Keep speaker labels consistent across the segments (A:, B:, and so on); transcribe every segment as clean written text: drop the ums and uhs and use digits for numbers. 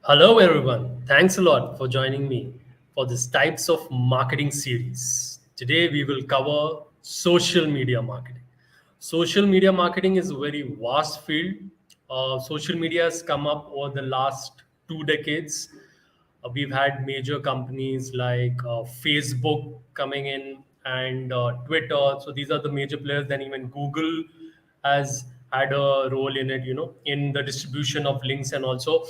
A: Hello, everyone. Thanks a lot for joining me for this types of marketing series. Today, we will cover social media marketing. Social media marketing is a very vast field. Social media has come up over the last 2 decades. We've had major companies like Facebook coming in and Twitter. So these are the major players. Then even Google has had a role in it, in the distribution of links. And also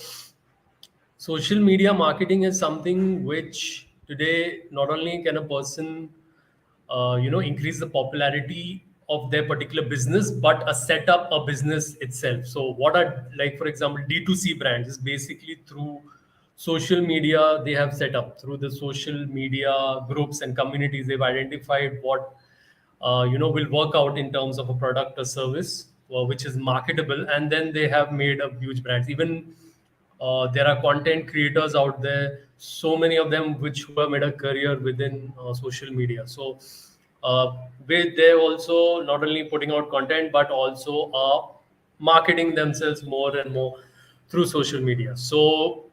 A: social media marketing is something which today not only can a person increase the popularity of their particular business, but set up a business itself. So what are, like, for example, D2C brands is basically through social media. They have set up through the social media groups and communities. They've identified what will work out in terms of a product or service, which is marketable, and then they have made a huge brands. Even there are content creators out there, so many of them which who have made a career within social media. So they're also not only putting out content but also marketing themselves more and more through social media. So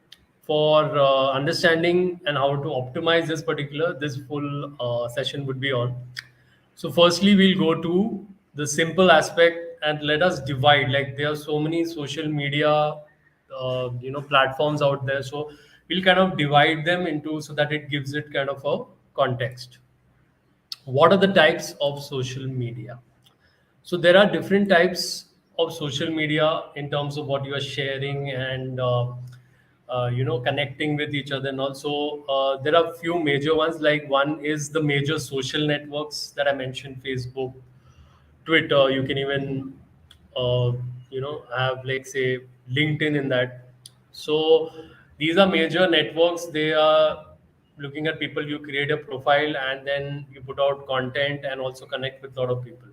A: for understanding and how to optimize this full session would be on. So firstly, we'll go to the simple aspect and let us divide. Like, there are so many social media, platforms out there. So we'll kind of divide them into so that it gives it kind of a context. What are the types of social media? So there are different types of social media in terms of what you are sharing and connecting with each other. And also there are few major ones. Like, one is the major social networks that I mentioned: Facebook, Twitter. You can even have, like, say, LinkedIn in that. So these are major networks. They are looking at people. You create a profile and then you put out content and also connect with a lot of people.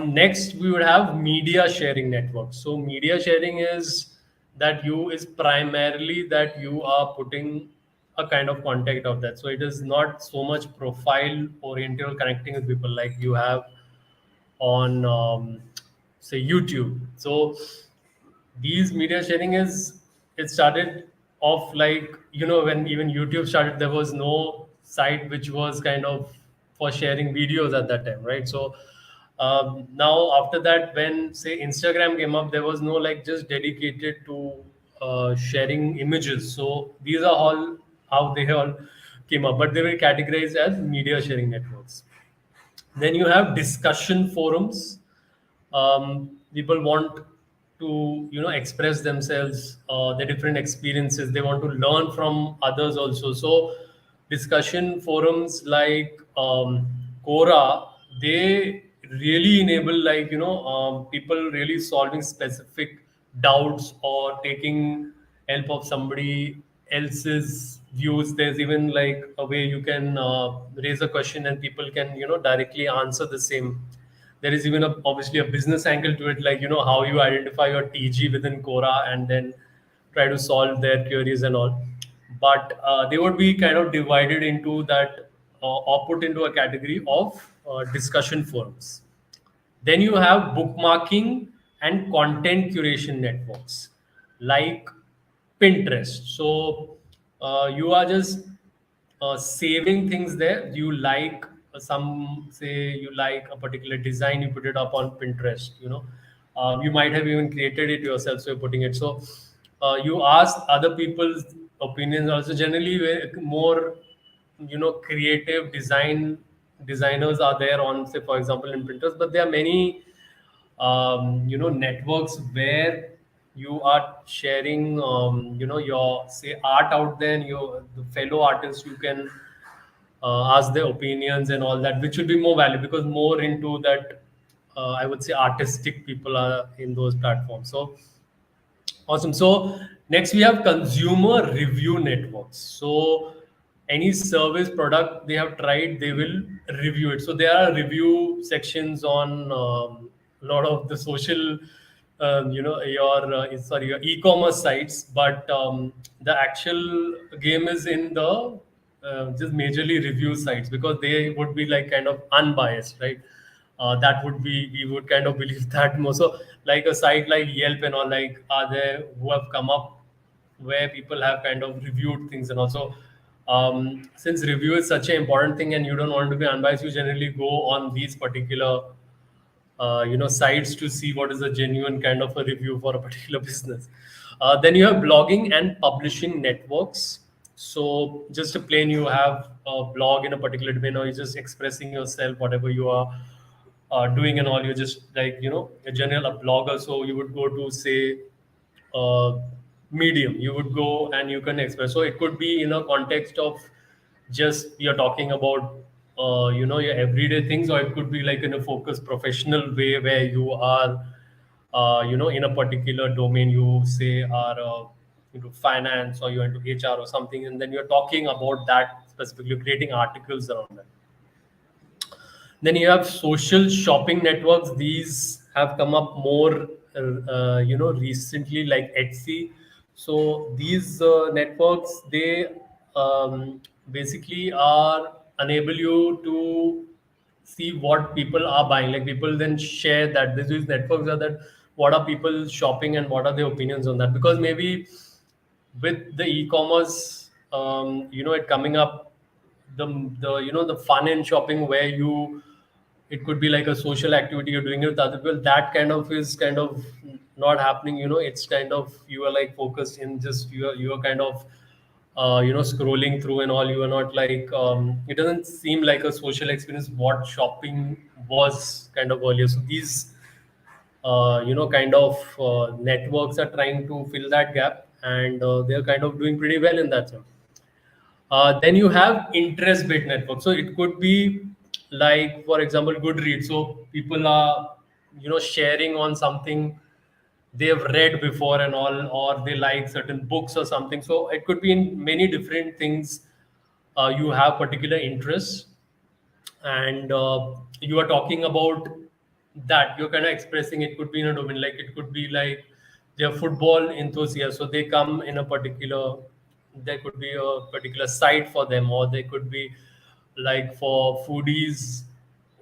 A: Next, we would have media sharing networks. So media sharing is primarily that you are putting a kind of contact of that. So it is not so much profile oriented or connecting with people like you have on, say, YouTube. So these media sharing it started off, like, when even YouTube started, there was no site which was kind of for sharing videos at that time, right? So now after that, when, say, Instagram came up, there was no, like, just dedicated to sharing images. So these are all how they all came up, but they were categorized as media sharing networks. Then you have discussion forums. People want to express themselves, their different experiences. They want to learn from others also. So discussion forums like Quora, they really enable, like, people really solving specific doubts or taking help of somebody else's views. There's even like a way you can raise a question and people can directly answer the same. There is even obviously a business angle to it, like, how you identify your TG within Quora and then try to solve their queries and all. But they would be kind of divided into that, or put into a category of discussion forums. Then you have bookmarking and content curation networks like Pinterest. So you are just saving things there. You like say you like a particular design, you put it up on Pinterest. You might have even created it yourself, so you're putting it. So you ask other people's opinions. Also, generally, more creative designers are there on, say, for example, in Pinterest. But there are many networks where you are sharing your, say, art out there, and your the fellow artists, you can ask their opinions and all that, which will be more valuable because more into that, I would say, artistic people are in those platforms. So awesome. So next we have consumer review networks. So any service product they have tried, they will review it. So there are review sections on a lot of the social, your e-commerce sites. But the actual game is in the just majorly review sites, because they would be like kind of unbiased, right? That would be, we would kind of believe that more. So like a site like Yelp and all, like, are there who have come up where people have kind of reviewed things. And also, since review is such an important thing and you don't want to be unbiased, you generally go on these particular sites to see what is a genuine kind of a review for a particular business. Then you have blogging and publishing networks. So just a plain, you have a blog in a particular domain, or you're just expressing yourself, whatever you are doing and all. You're just like, a general a blogger. So you would go to, say, uh, medium, you would go and you can express. So it could be in a context of just you're talking about your everyday things, or it could be like in a focused professional way where you are in a particular domain, you say are into finance, or you're into HR or something, and then you're talking about that specifically, creating articles around that. Then you have social shopping networks. These have come up more, recently, like Etsy. So these networks, they basically are enable you to see what people are buying. Like people then share that. These networks are that what are people shopping and what are their opinions on that. Because maybe with the e-commerce, it coming up, the fun in shopping where it could be like a social activity you're doing it with other people, that kind of is kind of not happening. It's kind of, you are like focused in just, you are kind of scrolling through and all. You are not like, it doesn't seem like a social experience what shopping was kind of earlier. So these kind of networks are trying to fill that gap, and they're kind of doing pretty well in that sense. Then you have interest-based network. So it could be like, for example, Goodreads. So people are, sharing on something they've read before and all, or they like certain books or something. So it could be in many different things. You have particular interests, and you are talking about that, you're kind of expressing. It could be in a domain, like it could be like they're football enthusiasts, so they come in a particular, there could be a particular site for them, or they could be like for foodies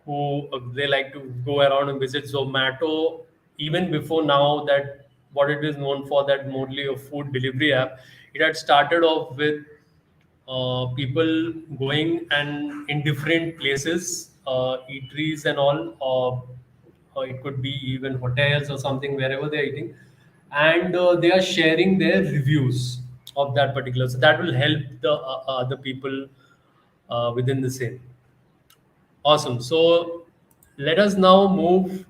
A: who they like to go around and visit Zomato. Even before now, that what it is known for, that mostly a food delivery app, it had started off with people going and in different places, eateries and all, or it could be even hotels or something, wherever they're eating, and they are sharing their reviews of that particular. So that will help the other people within the same. Awesome. So let us now move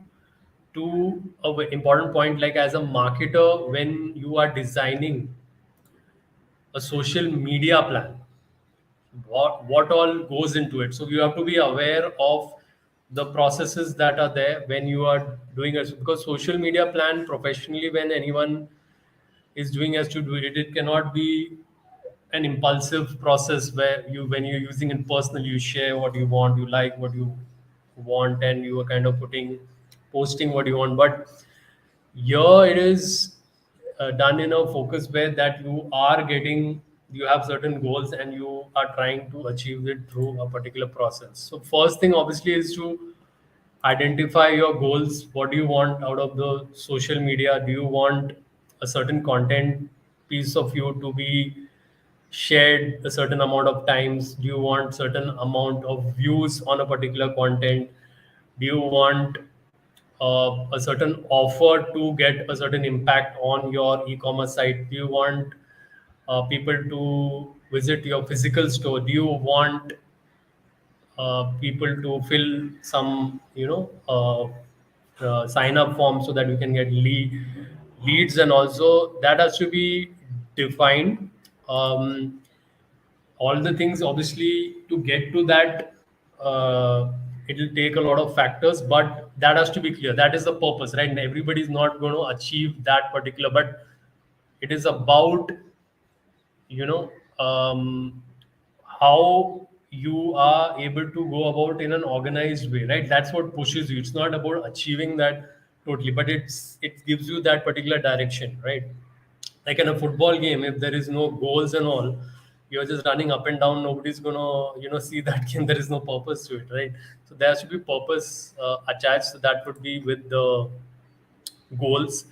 A: to a important point. Like as a marketer, when you are designing a social media plan, what all goes into it. So you have to be aware of the processes that are there when you are doing it, because social media plan professionally, when anyone is doing has to do it, it cannot be an impulsive process where when you're using it personally, you share what you want, you like what you want, and you are kind of posting what you want. But here it is done in a focus way that you have certain goals and you are trying to achieve it through a particular process. So first thing obviously is to identify your goals. What do you want out of the social media? Do you want a certain content piece of you to be shared a certain amount of times? Do you want certain amount of views on a particular content? Do you want a certain offer to get a certain impact on your e-commerce site? Do you want people to visit your physical store? Do you want people to fill some, sign up form so that you can get leads? And also that has to be defined. All the things obviously to get to that, it'll take a lot of factors, but that has to be clear. That is the purpose, right? And everybody's not going to achieve that particular, but it is about, you know how you are able to go about in an organized way, right? That's what pushes you. It's not about achieving that totally, but it gives you that particular direction, right? Like in a football game, if there is no goals and all, you're just running up and down, nobody's gonna see that game. There is no purpose to it, right? So there has to be purpose attached. So that would be with the goals.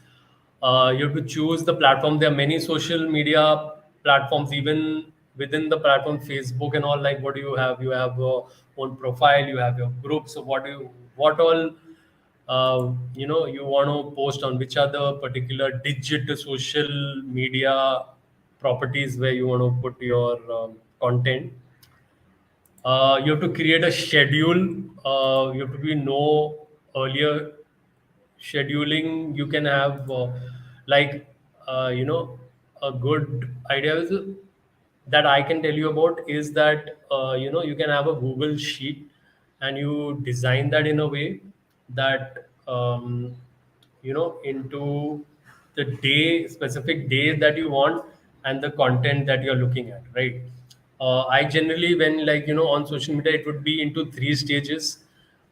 A: You have to choose the platform. There are many social media platforms, even within the platform, Facebook and all. Like, what do you have? You have your own profile, you have your group. So, what all, you want to post on? Which are the particular digital social media properties where you want to put your content? You have to create a schedule. You have to be know earlier scheduling. You can have like a good idea that I can tell you about is that you can have a Google sheet and you design that in a way that into the day specific day that you want and the content that you're looking at, right? I generally, when, like, on social media, it would be into three stages.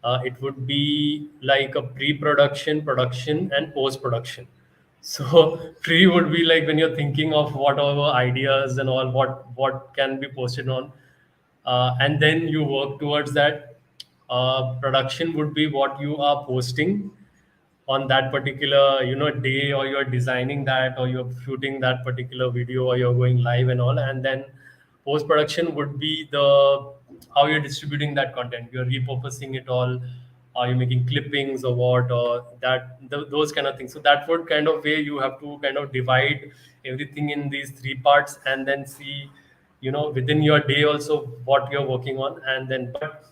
A: It would be like a pre-production, production, and post-production. So pre would be like when you're thinking of whatever ideas and all, what can be posted on, and then you work towards that. Production would be what you are posting on that particular day, or you're designing that, or you're shooting that particular video, or you're going live and all. And then post production would be the how you're distributing that content, you're repurposing it all, are you making clippings or what, or those kind of things. So that would kind of way you have to kind of divide everything in these three parts, and then see within your day also what you're working on. And then, but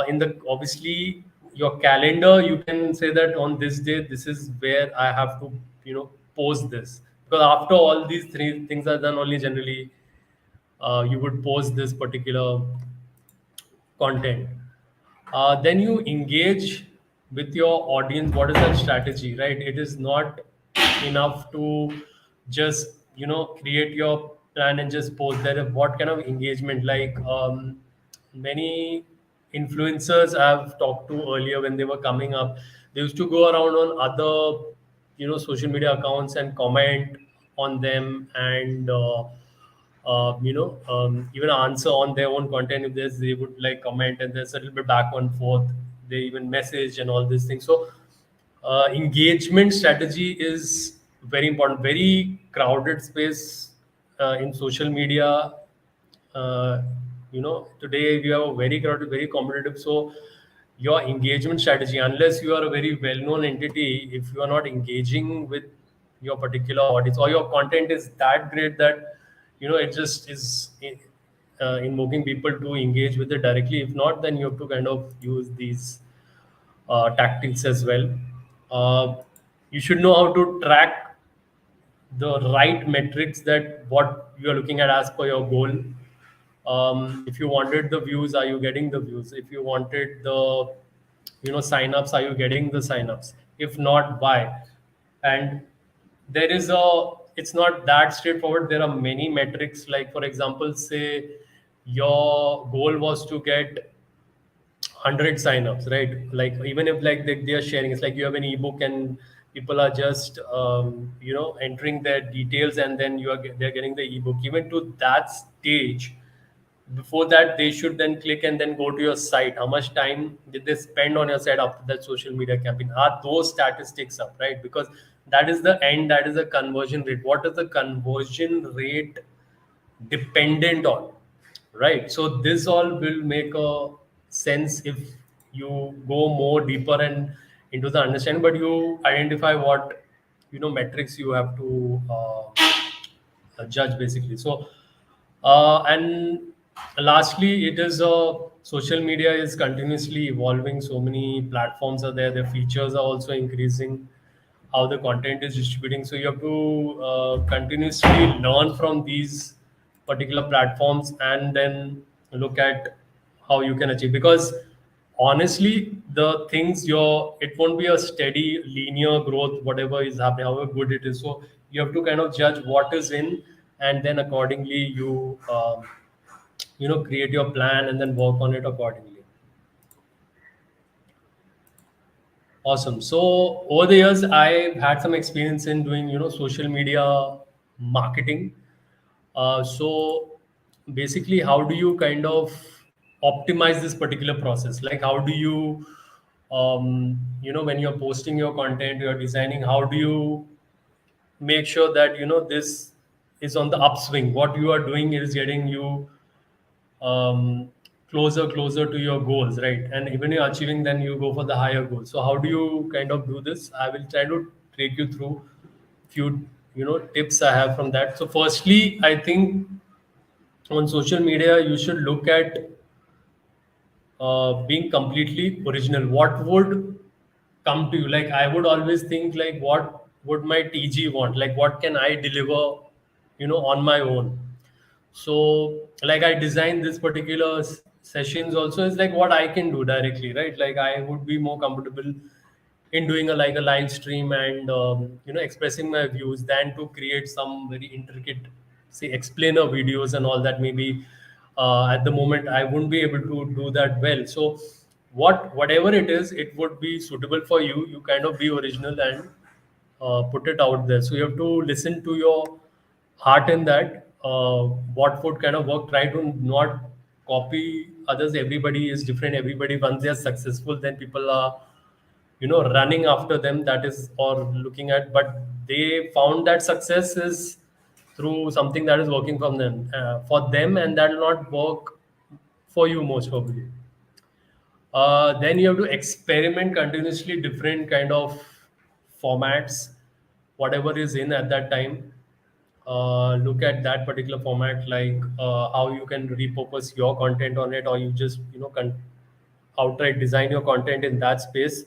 A: in the obviously your calendar, you can say that on this day, this is where I have to post this, because after all these three things are done, only generally you would post this particular content. Then you engage with your audience. What is that strategy, right? It is not enough to just create your plan and just post there. What kind of engagement, like, many influencers I've talked to earlier, when they were coming up, they used to go around on other social media accounts and comment on them, and even answer on their own content. If there's, they would like comment, and there's a little bit back and forth, they even message and all these things. So engagement strategy is very important. Very crowded space in social media. Today we have a very crowded, very competitive. So your engagement strategy, unless you are a very well-known entity, if you are not engaging with your particular audience, or your content is that great that it just is invoking people to engage with it directly. If not, then you have to kind of use these tactics as well. uh, you should know how to track the right metrics, that what you are looking at as per your goal. If you wanted the views, are you getting the views? If you wanted the signups, are you getting the signups? If not, why? And there is a it's not that straightforward. There are many metrics. Like, for example, say your goal was to get 100 signups, right? Like, even if, like, they are sharing, it's like you have an ebook and people are just entering their details, and then they're getting the ebook. Even to that stage, before that, they should then click and then go to your site. How much time did they spend on your site after that social media campaign? Are those statistics up, right? Because that is the end, that is the conversion rate. What is the conversion rate dependent on, right? So this all will make a sense if you go more deeper and into the understanding, but you identify what metrics you have to judge, basically. So and lastly, it is social media is continuously evolving. So many platforms are there, the features are also increasing, how the content is distributing. So you have to continuously learn from these particular platforms, and then look at how you can achieve. Because honestly, the things, it won't be a steady linear growth, whatever is happening, however good it is. So you have to kind of judge what is in, and then accordingly you create your plan and then work on it accordingly. Awesome. So over the years, I've had some experience in doing social media marketing. So basically, how do you kind of optimize this particular process? Like, how do you when you're posting your content, you're designing, how do you make sure that this is on the upswing. What you are doing is getting you um, closer to your goals, right? And even you're achieving, then you go for the higher goals. So how do you kind of do this? I will try to take you through few tips I have from that. So firstly, I think on social media you should look at being completely original. What would come to you? Like I would always think like, what would my TG want? Like what can I deliver, on my own? So like I designed this particular sessions also is like what I can do directly, right? Like I would be more comfortable in doing a live stream and expressing my views than to create some very intricate, say, explainer videos and all that. Maybe at the moment I wouldn't be able to do that well. So whatever it is, it would be suitable for you. You kind of be original and put it out there. So you have to listen to your heart in that. What would kind of work? Try to not copy others. Everybody is different. Everybody, once they are successful, then people are running after them. That is, or looking at, but they found that success is through something that is working from them for them, and that will not work for you most probably. Then you have to experiment continuously different kind of formats, whatever is in at that time. Look at that particular format, like how you can repurpose your content on it, or you just outright design your content in that space.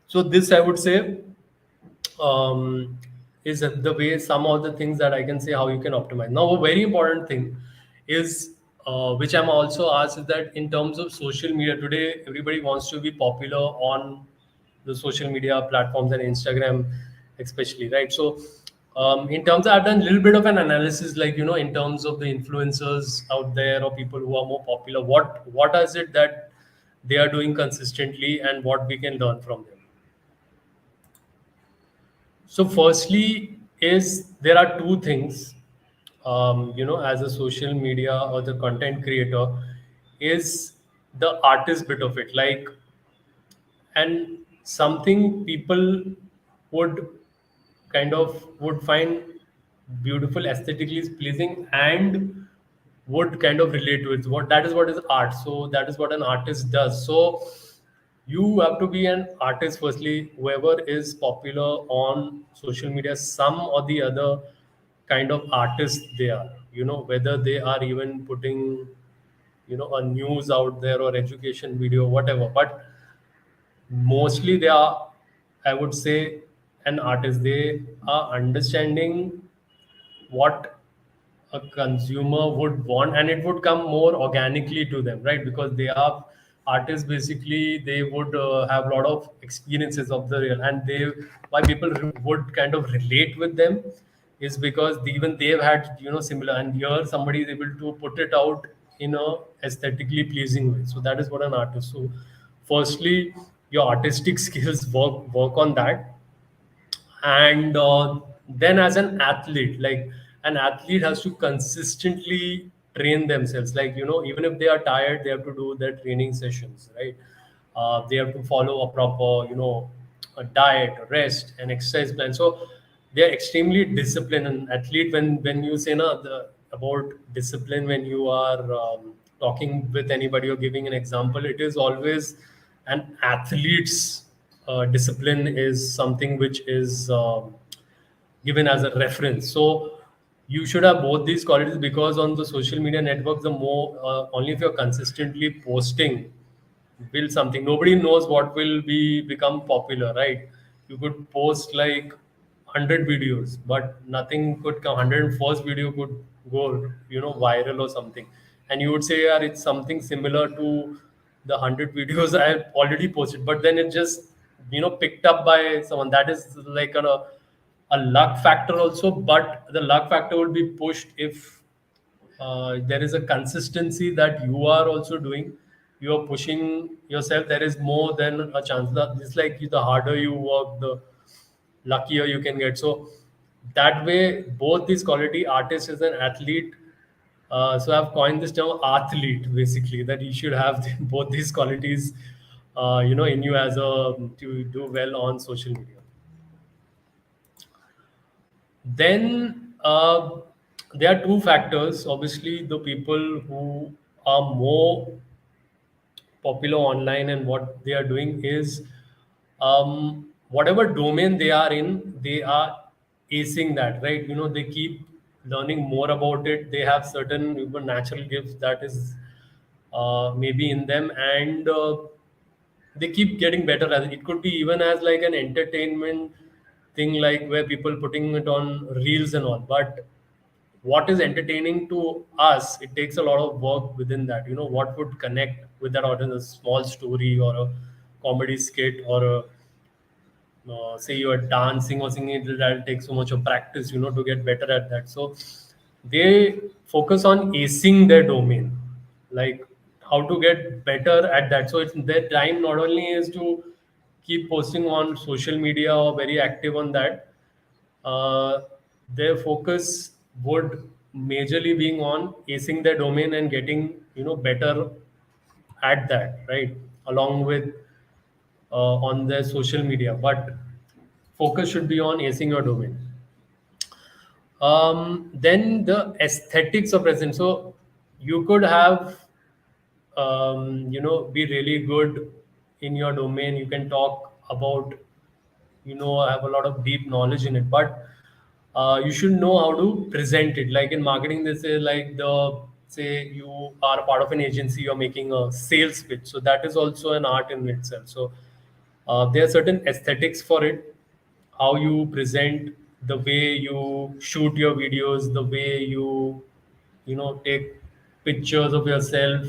A: So this I would say is the way, some of the things that I can say how you can optimize. Now, a very important thing is, which I'm also asked, is that in terms of social media today, everybody wants to be popular on the social media platforms and Instagram, especially, right? So, in terms of, I've done a little bit of an analysis, like in terms of the influencers out there or people who are more popular, what is it that they are doing consistently, and what we can learn from them. So, firstly, is there are two things, as a social media or the content creator, is the artist bit of it, like, and something people would would find beautiful, aesthetically pleasing, and would kind of relate to it. What that is, what is art. So that is what an artist does. So you have to be an artist firstly. Whoever is popular on social media, some or the other kind of artist they are, whether they are even putting a news out there or education video, whatever, but mostly they are, I would say, an artist. They are understanding what a consumer would want, and it would come more organically to them, right? Because they are artists. Basically they would have a lot of experiences of the real, and they, why people would kind of relate with them is because even they've had similar, and here somebody is able to put it out in a aesthetically pleasing way. So that is what an artist. So firstly, your artistic skills, work on that. And then as an athlete, like, an athlete has to consistently train themselves, like even if they are tired, they have to do their training sessions, right? They have to follow a proper a diet, rest, and exercise plan. So they are extremely disciplined. And athlete, when you say about discipline, when you are talking with anybody or giving an example, it is always an athlete's discipline is something which is given as a reference. So you should have both these qualities, because on the social media networks, the more only if you're consistently posting, build something. Nobody knows what will become popular, right? You could post like 100 videos, but nothing could come. 101st video could go viral or something, and you would say, yeah, it's something similar to the 100 videos I have already posted, but then it just picked up by someone. That is like a luck factor also, but the luck factor will be pushed if there is a consistency that you are also doing. You are pushing yourself. There is more than a chance that it's like the harder you work, the luckier you can get. So that way, both these quality, artist as an athlete. So I've coined this term athlete, basically, that you should have both these qualities in you as a to do well on social media. Then there are two factors. Obviously, the people who are more popular online and what they are doing is whatever domain they are in, they are acing that, right? They keep learning more about it. They have certain even natural gifts that is maybe in them, and they keep getting better at it. It could be even as like an entertainment thing, like where people putting it on reels and all. But what is entertaining to us, it takes a lot of work within that. What would connect with that audience, a small story or a comedy skit or a say you are dancing or singing, that'll take so much of practice, to get better at that. So they focus on acing their domain, like how to get better at that. So it's their time not only is to keep posting on social media or very active on that, uh, their focus would majorly being on acing their domain and getting better at that, right? Along with on their social media, but focus should be on acing your domain. Then the aesthetics of present. So you could have be really good in your domain. You can talk about, have a lot of deep knowledge in it, but you should know how to present it. Like in marketing, they say like the say you are a part of an agency, you're making a sales pitch. So that is also an art in itself. So there are certain aesthetics for it, how you present, the way you shoot your videos, the way you take pictures of yourself,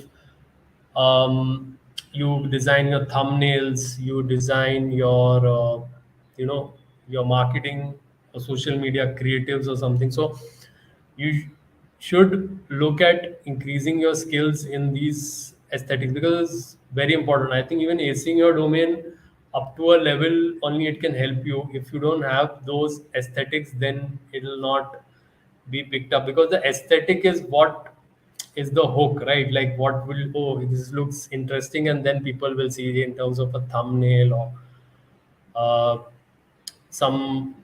A: you design your thumbnails, you design your you know your marketing or social media creatives or something. So you should look at increasing your skills in these aesthetics, because it's very important. I think even acing your domain up to a level only, it can help you. If you don't have those aesthetics, then it will not be picked up, because the aesthetic is what is the hook, right? Like what will, oh, this looks interesting, and then people will see it in terms of a thumbnail or uh, some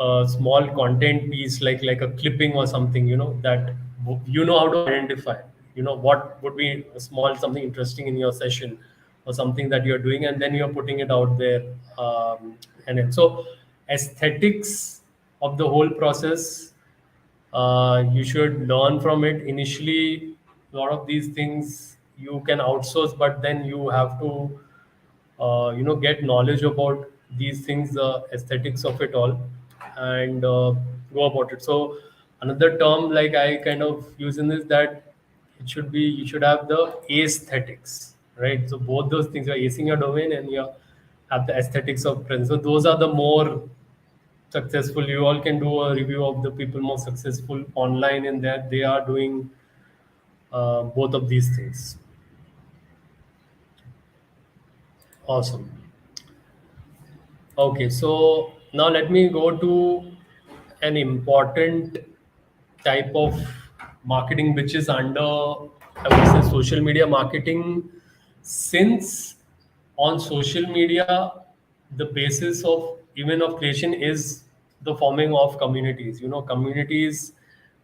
A: a small content piece, like a clipping or something, that how to identify, what would be a small something interesting in your session or something that you're doing, and then you're putting it out there. So aesthetics of the whole process, you should learn from it. Initially, a lot of these things you can outsource, but then you have to get knowledge about these things, the aesthetics of it all, and go about it. So another term like I kind of use in this, that it should be, you should have the aesthetics, right? So both those things, you're acing your domain and you have the aesthetics of presence. So those are the more successful. You all can do a review of the people more successful online in that they are doing both of these things. Awesome. Okay, so now let me go to an important type of marketing which is under, I would say, social media marketing. Since on social media, the basis of even of creation is the forming of communities. Communities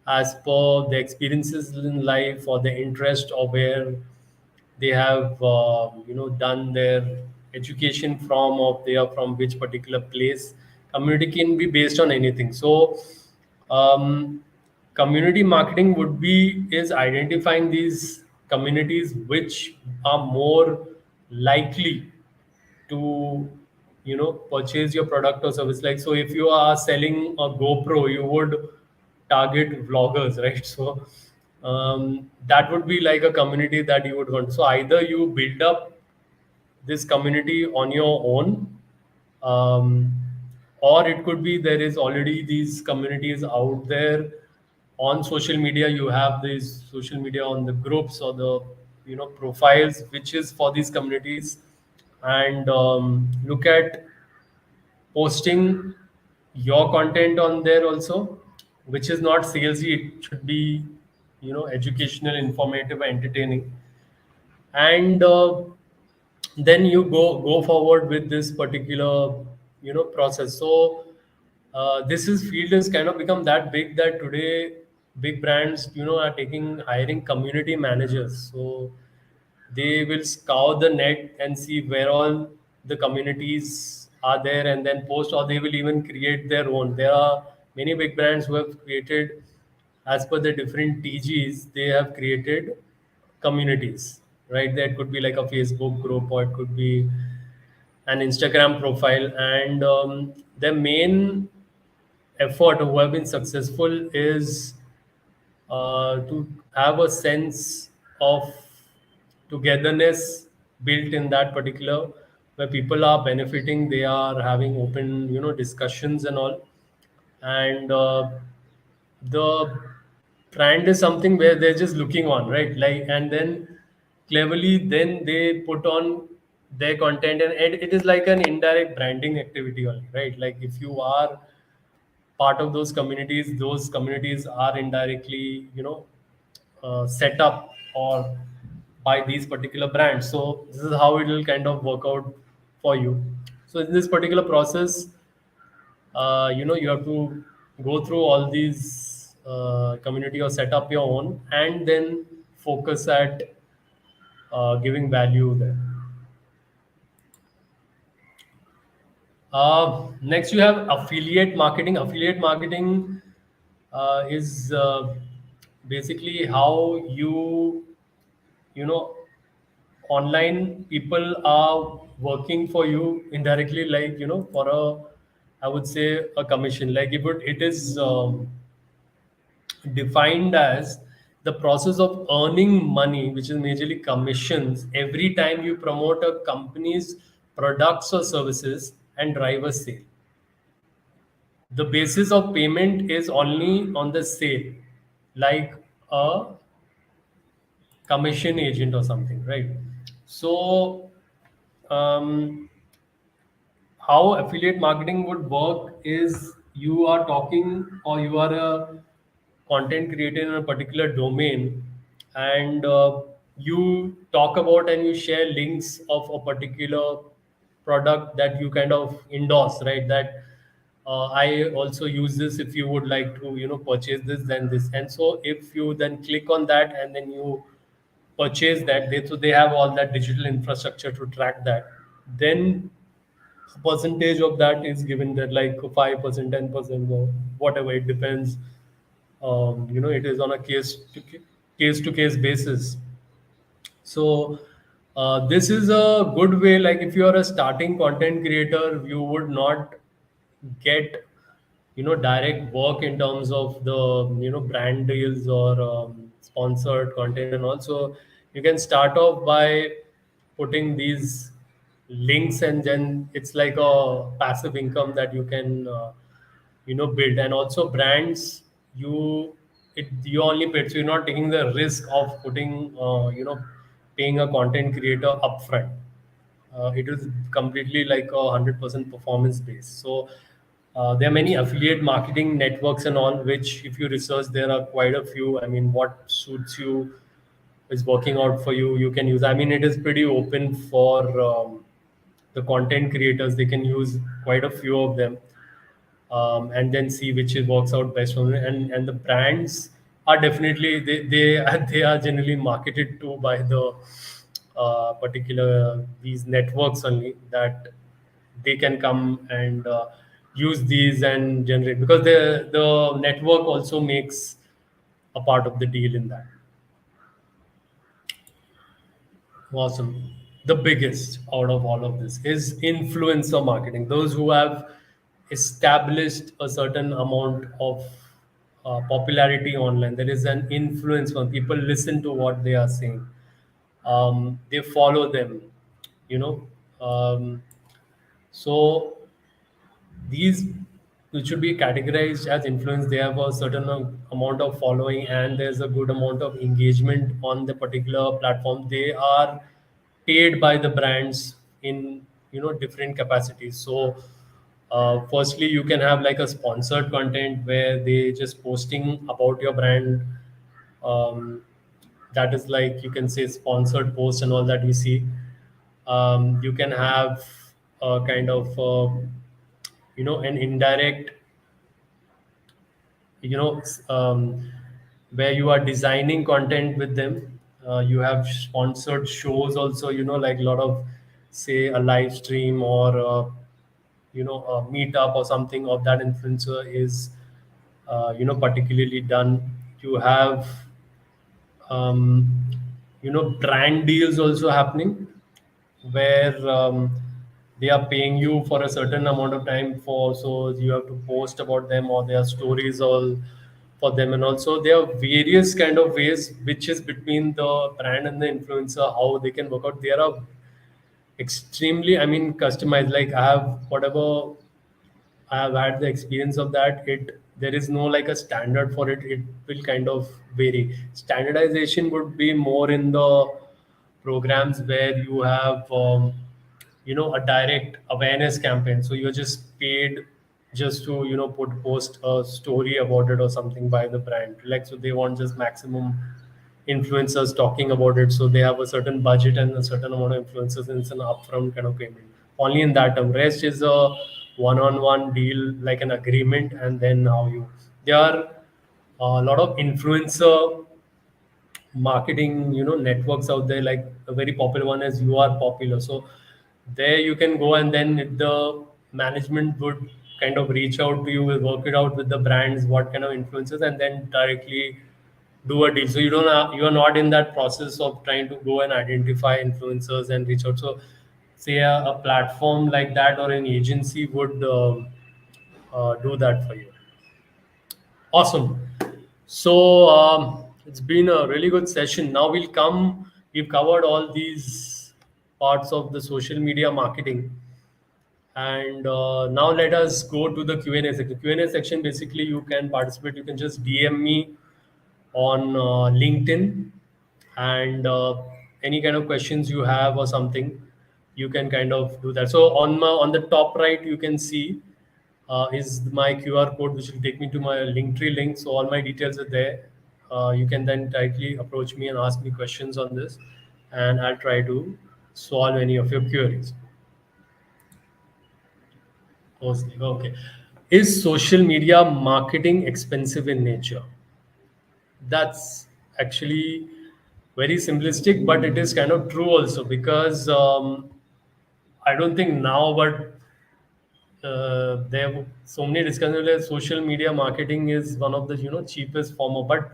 A: as per the experiences in life or the interest, or where they have done their education from, or they are from which particular place. Community can be based on anything. So um, community marketing would be is identifying these communities which are more likely to purchase your product or service. Like, so if you are selling a GoPro, you would target vloggers, right? So that would be like a community that you would want. So either you build up this community on your own, um, or it could be there is already these communities out there on social media. You have these social media on the groups or the profiles which is for these communities, and look at posting your content on there also, which is not salesy. It should be educational, informative, entertaining, and then you go forward with this particular process. So This is field has kind of become that big that today big brands, are taking hiring community managers. So they will scour the net and see where all the communities are there and then post, or they will even create their own. There are many big brands who have created, as per the different TGs, they have created communities, right? That could be like a Facebook group, or it could be an Instagram profile. And the main effort who have been successful is to have a sense of togetherness built in that particular, where people are benefiting, they are having open discussions and all. And the brand is something where they're just looking on, right? Like, and then cleverly then they put on their content, and it is like an indirect branding activity only, right? Like if you are part of those communities are indirectly set up or by these particular brands. So this is how it will kind of work out for you. So in this particular process, you have to go through all these community or set up your own, and then focus at giving value there. Next, you have affiliate marketing. Affiliate marketing is basically how you know, online people are working for you indirectly, like, for I would say, a commission. Like it is defined as the process of earning money, which is majorly commissions, every time you promote a company's products or services and drive a sale. The basis of payment is only on the sale, like a commission agent or something, right? So um, how affiliate marketing would work is, you are talking, or you are a content creator in a particular domain, and you talk about and you share links of a particular product that you kind of endorse, right? That I also use this, if you would like to purchase this, then this. And so if you then click on that and then you purchase that, they have all that digital infrastructure to track that. Then a percentage of that is given, that like 5%, 10%, or whatever, it depends. It is on a case to case basis. So this is a good way. Like if you are a starting content creator, you would not get direct work in terms of the brand deals or sponsored content. And also you can start off by putting these links, and then it's like a passive income that you can build. And also brands, you only paid, so you're not taking the risk of putting paying a content creator upfront. It is completely like 100% performance based. So there are many affiliate marketing networks and all, which if you research, there are quite a few. I mean, what suits you is working out for you, you can use. I mean, it is pretty open for the content creators. They can use quite a few of them, and then see which works out best for them. And the brands are definitely, they are generally marketed to by the particular these networks only, that they can come and use these and generate, because the network also makes a part of the deal in that. Awesome. The biggest out of all of this is influencer marketing. Those who have established a certain amount of popularity online. There is an influence when people listen to what they are saying. They follow them, you know. So these, which should be categorized as influence, they have a certain amount of following, and there's a good amount of engagement on the particular platform. They are paid by the brands in different capacities. So firstly, you can have like a sponsored content where they just posting about your brand. um, that is like, you can say, sponsored post and all that we see. You can have a kind of an indirect where you are designing content with them. You have sponsored shows also, like a lot of, say, a live stream or a meetup or something of that influencer is particularly done. You have brand deals also happening, where they are paying you for a certain amount of time, for so you have to post about them or their stories all for them. And also there are various kind of ways which is between the brand and the influencer, how they can work out. There are extremely, I mean, customized. Like I have whatever I have had the experience of that. It There is no like a standard for it. It will kind of vary. Standardization would be more in the programs where you have a direct awareness campaign. So you're just paid just to post a story about it or something by the brand. Like, so they want just maximum influencers talking about it. So they have a certain budget and a certain amount of influencers, and it's an upfront kind of payment. Only in that term. Rest is a one-on-one deal, like an agreement, and then how you. There are a lot of influencer marketing networks out there. Like a very popular one is You Are Popular. So there you can go, and then the management would kind of reach out to you, will work it out with the brands, what kind of influencers, and then directly do a deal. So you are not in that process of trying to go and identify influencers and reach out. So say a platform like that or an agency would do that for you. Awesome. So it's been a really good session. Now we've covered all these parts of the social media marketing. And now let us go to the Q&A section. Q&A section, basically you can participate. You can just DM me on LinkedIn, and any kind of questions you have or something, you can kind of do that. So on the top right, you can see is my QR code, which will take me to my Linktree link. So all my details are there. You can then directly approach me and ask me questions on this, and I'll try to solve any of your queries. Okay. Is social media marketing expensive in nature? That's actually very simplistic, but it is kind of true also, because I don't think now, but there are so many discussions like social media marketing is one of the cheapest form of, but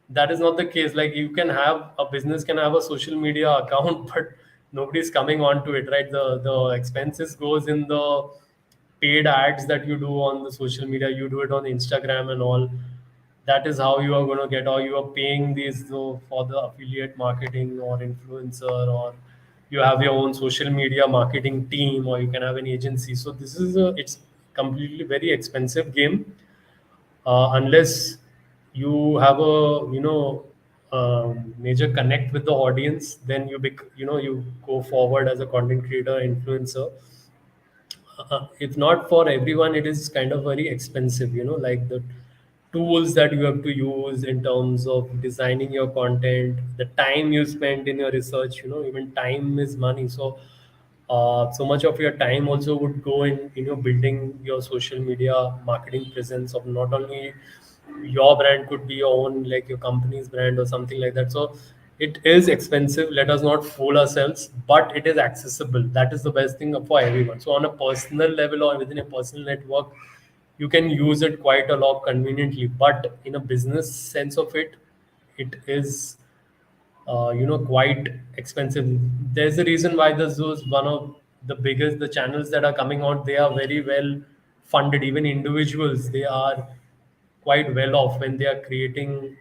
A: that is not the case. Like, you can have a business can have a social media account but nobody's coming on to it, right? The expenses goes in the paid ads that you do on the social media. You do it on Instagram and all. That is how you are going to get, or you are paying these for the affiliate marketing or influencer, or you have your own social media marketing team, or you can have an agency. So this is it's completely very expensive game, unless you have a major connect with the audience. Then you go forward as a content creator, influencer. If not, for everyone it is kind of very expensive, like the tools that you have to use in terms of designing your content, the time you spend in your research. Even time is money. So so much of your time also would go in building your social media marketing presence of not only your brand, could be your own, like your company's brand or something like that. So it is expensive, let us not fool ourselves, but it is accessible. That is the best thing for everyone. So on a personal level or within a personal network, you can use it quite a lot conveniently, but in a business sense of it, it is quite expensive. There's a reason why this was one of the biggest, the channels that are coming out, they are very well funded. Even individuals, they are quite well off when they are creating,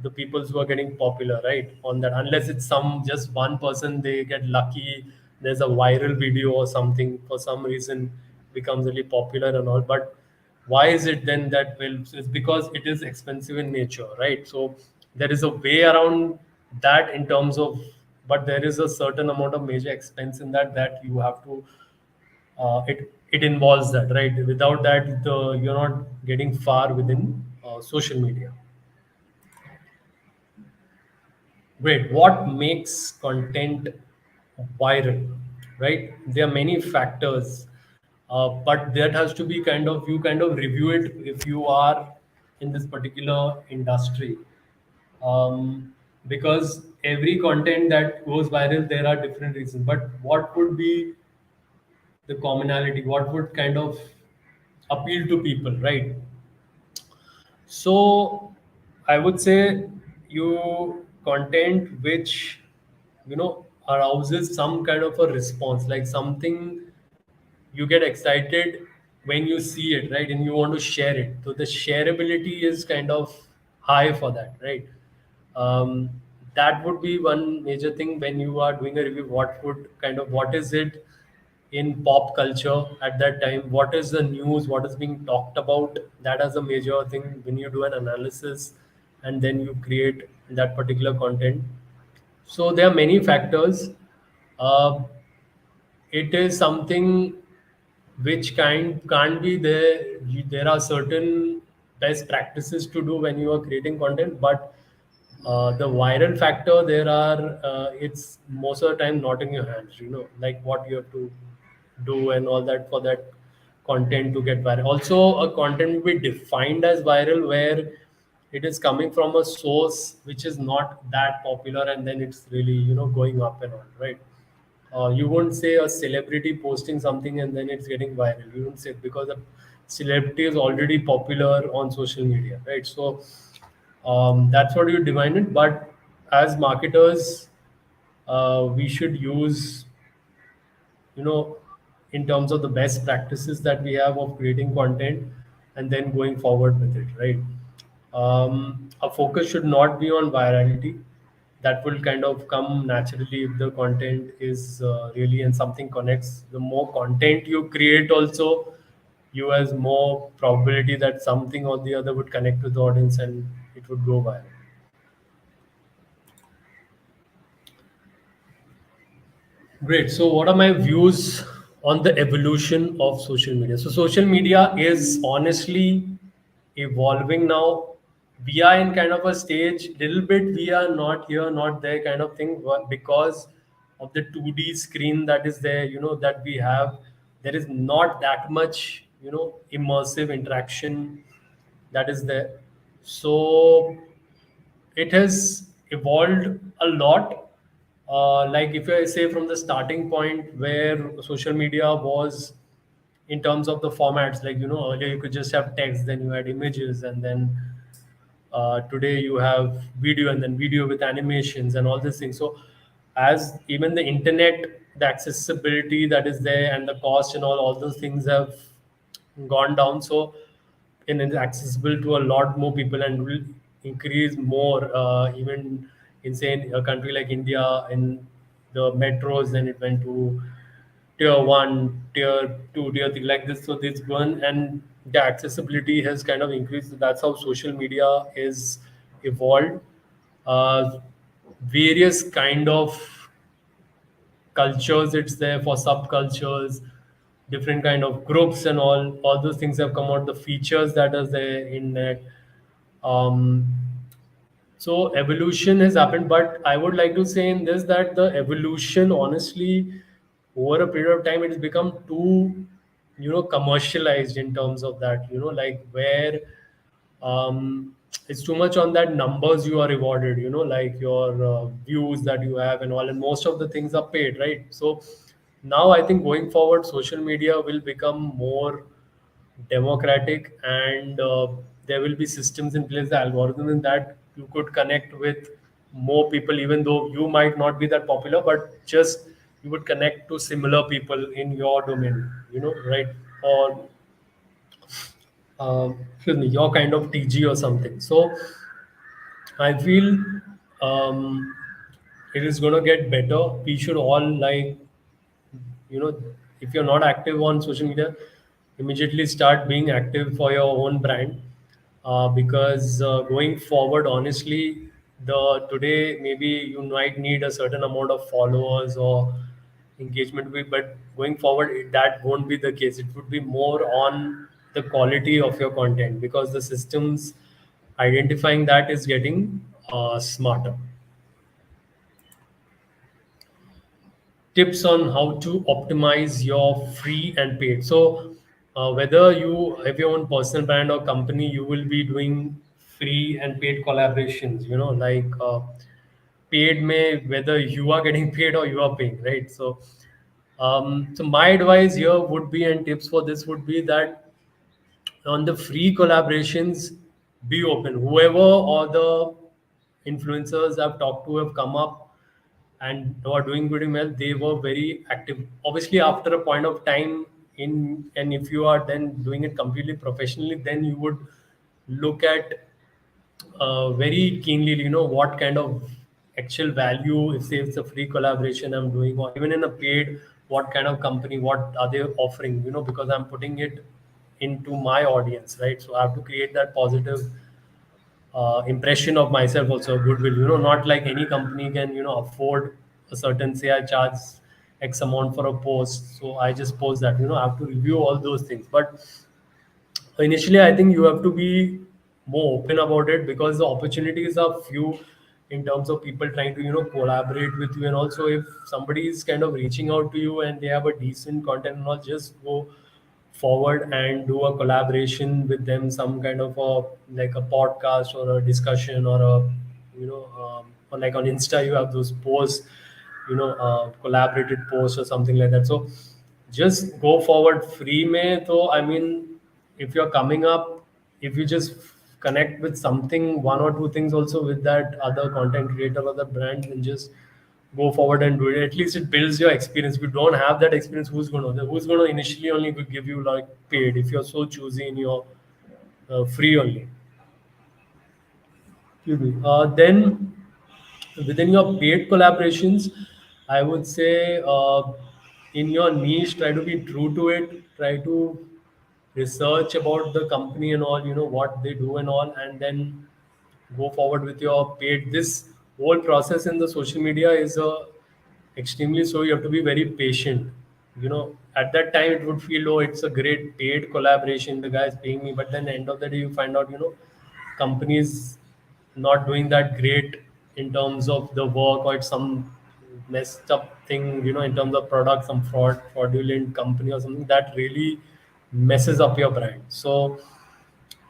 A: the peoples who are getting popular, right, on that. Unless it's some just one person, they get lucky, there's a viral video or something, for some reason becomes really popular and all. But why is it then that, well, it's because it is expensive in nature, right? So there is a way around that in terms of, but there is a certain amount of major expense in that you have to, it involves that, right? Without that, you're not getting far within social media. Great. What makes content viral, right? There are many factors, but that has to be kind of, you kind of review it if you are in this particular industry, because every content that goes viral, there are different reasons. But what would be the commonality? What would kind of appeal to people, right? So I would say you content which arouses some kind of a response, like something you get excited when you see it, right? And you want to share it. So the shareability is kind of high for that, right? Um, that would be one major thing when you are doing a review. What is it in pop culture at that time? What is the news? What is being talked about? That is a major thing when you do an analysis and then you create that particular content. So there are many factors. Uh, it is something which can't be there. There are certain best practices to do when you are creating content, but the viral factor, there are it's most of the time not in your hands, like what you have to do and all that for that content to get viral. Also, a content will be defined as viral where it is coming from a source which is not that popular, and then it's really going up and on, right? You won't say a celebrity posting something and then it's getting viral. You won't say it because a celebrity is already popular on social media, right? So that's what you define it. But as marketers, we should use, you know, in terms of the best practices that we have of creating content and then going forward with it, right? Our focus should not be on virality. That will kind of come naturally if the content is really and something connects. The more content you create, also, you has more probability that something or the other would connect with the audience and it would go viral. Great. So, what are my views on the evolution of social media? So, social media is honestly evolving now. We are in kind of a stage, little bit, we are not here, not there kind of thing, because of the 2D screen that is there, that we have. There is not that much, immersive interaction that is there. So, it has evolved a lot. Like if I say from the starting point where social media was in terms of the formats, like earlier you could just have text, then you had images, and then today you have video, and then video with animations and all these things. So as even the internet, the accessibility that is there and the cost and all those things have gone down. So and it's accessible to a lot more people and will increase more, even in say in a country like India, in the metros, then it went to tier 1, tier 2, tier 3, like this. So this one, and the accessibility has kind of increased. So that's how social media is evolved. uh, Various kind of cultures it's there, for subcultures, different kind of groups and all those things have come out, the features that are there in that. um, so evolution has happened, but I would like to say in this that the evolution, honestly, over a period of time, it has become too, commercialized in terms of that, like where it's too much on that numbers you are rewarded, like your views that you have and all, and most of the things are paid, right? So now I think going forward, social media will become more democratic, and there will be systems in place, the algorithm in that you could connect with more people, even though you might not be that popular, but just you would connect to similar people in your domain, right? Or excuse me, your kind of TG or something. So I feel um, it is going to get better. We should all, like, you know if you're not active on social media, immediately start being active for your own brand, because going forward, honestly, the today maybe you might need a certain amount of followers or engagement with, but going forward, that won't be the case. It would be more on the quality of your content, because the systems identifying that is getting smarter. Tips on how to optimize your free and paid. So whether you have your own personal brand or company, you will be doing free and paid collaborations. Like paid may whether you are getting paid or you are paying, right? So my advice here would be, and tips for this would be that on the free collaborations, be open. Whoever or the influencers I've talked to have come up and who are doing pretty well, they were very active. Obviously, after a point of time and if you are then doing it completely professionally, then you would look at very keenly, what kind of actual value, if say it's a free collaboration I'm doing, or even in a paid, what kind of company, what are they offering, because I'm putting it into my audience, right? So I have to create that positive impression of myself, also goodwill, not like any company can, afford a certain, say I charge X amount for a post, so I just post that, I have to review all those things. But initially, I think you have to be more open about it, because the opportunities are few in terms of people trying to, collaborate with you. And also, if somebody is kind of reaching out to you and they have a decent content and all, just go forward and do a collaboration with them, some kind of a, like a podcast or a discussion, or a, or like on Insta you have those posts, collaborated posts or something like that. So just go forward. Free may though, I mean, if you're coming up, if you just connect with something, one or two things also with that other content creator or the brand, then just go forward and do it. At least it builds your experience. If you don't have that experience, who's gonna initially only give you like paid, if you're so choosy in your free only. Excuse me. Then within your paid collaborations, I would say, in your niche, try to be true to it. Try to research about the company and all, what they do and all, and then go forward with your paid. This whole process in the social media is extremely, so you have to be very patient. At that time it would feel, oh, it's a great paid collaboration, the guy is paying me, but then end of the day you find out, companies not doing that great in terms of the work, or it's some messed up thing, in terms of product, some fraudulent company or something that really messes up your brand. So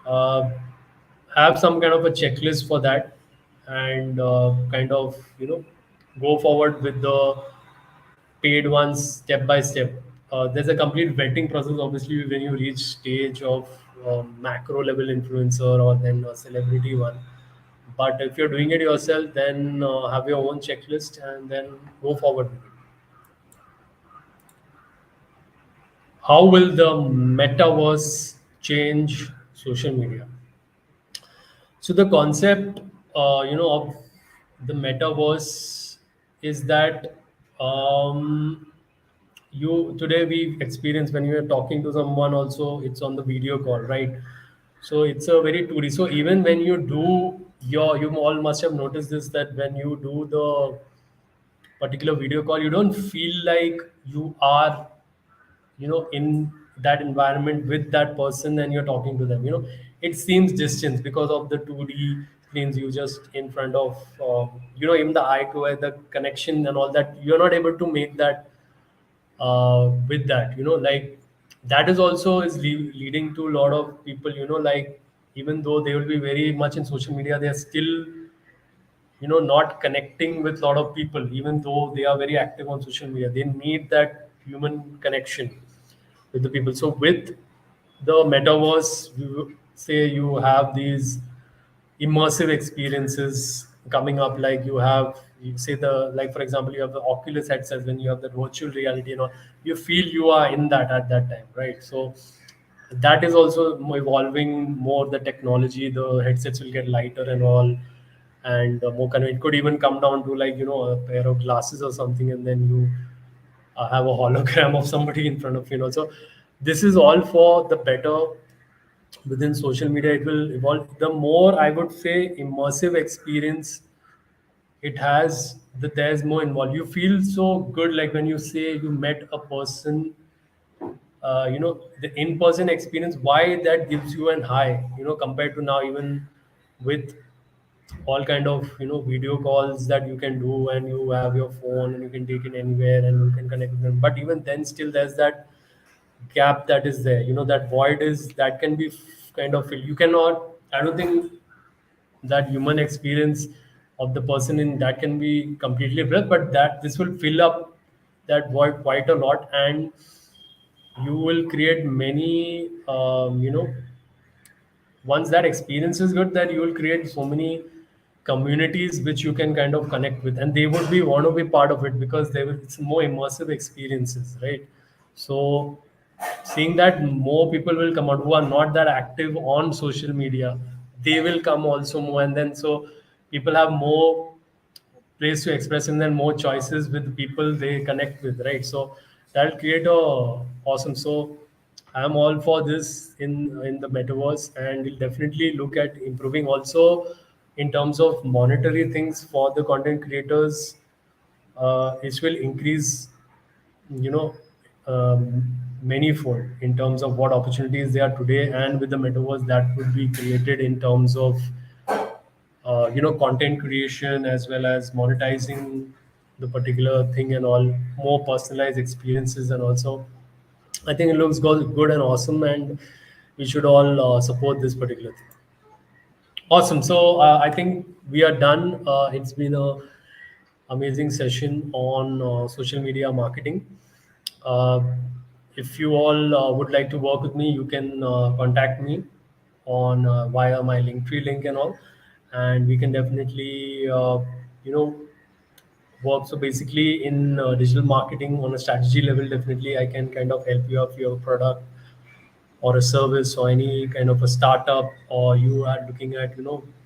A: uh, have some kind of a checklist for that, and kind of, go forward with the paid ones step by step. There's a complete vetting process, obviously, when you reach stage of macro level influencer or then a celebrity one. But if you're doing it yourself, then have your own checklist and then go forward with it. How will the metaverse change social media? So the concept, of the metaverse is that, you today we experience when you are talking to someone. Also, it's on the video call, right? So it's a very 2D. So even when you do you all must have noticed this, that when you do the particular video call, you don't feel like you are, in that environment with that person and you're talking to them. It seems distance because of the 2D screens you just in front of, even the eye to eye, the connection and all that, you're not able to make that with that, like that is also is leading to a lot of people, like even though they will be very much in social media, they are still, not connecting with a lot of people. Even though they are very active on social media, they need that human connection with the people. So with the metaverse, you say you have these immersive experiences coming up, like you say the, like for example, you have the Oculus headsets, when you have the virtual reality, you feel you are in that at that time, right? So that is also evolving more, the technology, the headsets will get lighter and all, and more convenient. It could even come down to, like, a pair of glasses or something, and then you have a hologram of somebody in front of you. So this is all for the better. Within social media, it will evolve. The more, I would say, immersive experience it has, there's more involved. You feel so good, like when you say you met a person, the in-person experience, why that gives you an high, compared to now, even with all kind of, video calls that you can do, and you have your phone and you can take it anywhere and you can connect with them. But even then, still there's that gap that is there, that void is that can be kind of filled. You cannot, I don't think that human experience of the person in that can be completely breath, but that this will fill up that void quite a lot, and you will create many once that experience is good, that you will create so many communities which you can kind of connect with, and they would be want to be part of it because they will, it's more immersive experiences, right? So seeing that more people will come out who are not that active on social media, they will come also more, and then so people have more place to express and then more choices with the people they connect with, right? So that'll create a awesome. So I'm all for this in the metaverse, and we'll definitely look at improving also in terms of monetary things for the content creators. It will increase, you know manifold in terms of what opportunities there are today, and with the metaverse that would be created in terms of content creation as well as monetizing the particular thing and all, more personalized experiences, and also I think it looks good and awesome, and we should all support this particular thing. Awesome. So I think we are done. It's been a amazing session on social media marketing. Uh, if you all would like to work with me, you can contact me on via my Linktree link and all, and we can definitely you know work. So basically, in digital marketing on a strategy level, definitely I can kind of help you out your product or a service or any kind of a startup, or you are looking at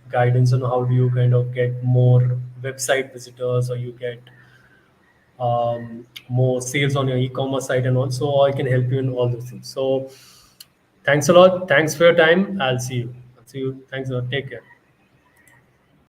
A: guidance on how do you kind of get more website visitors, or you get more sales on your e-commerce site, and also I can help you in all those things. So thanks a lot. Thanks for your time. I'll see you. Thanks a lot. Take care.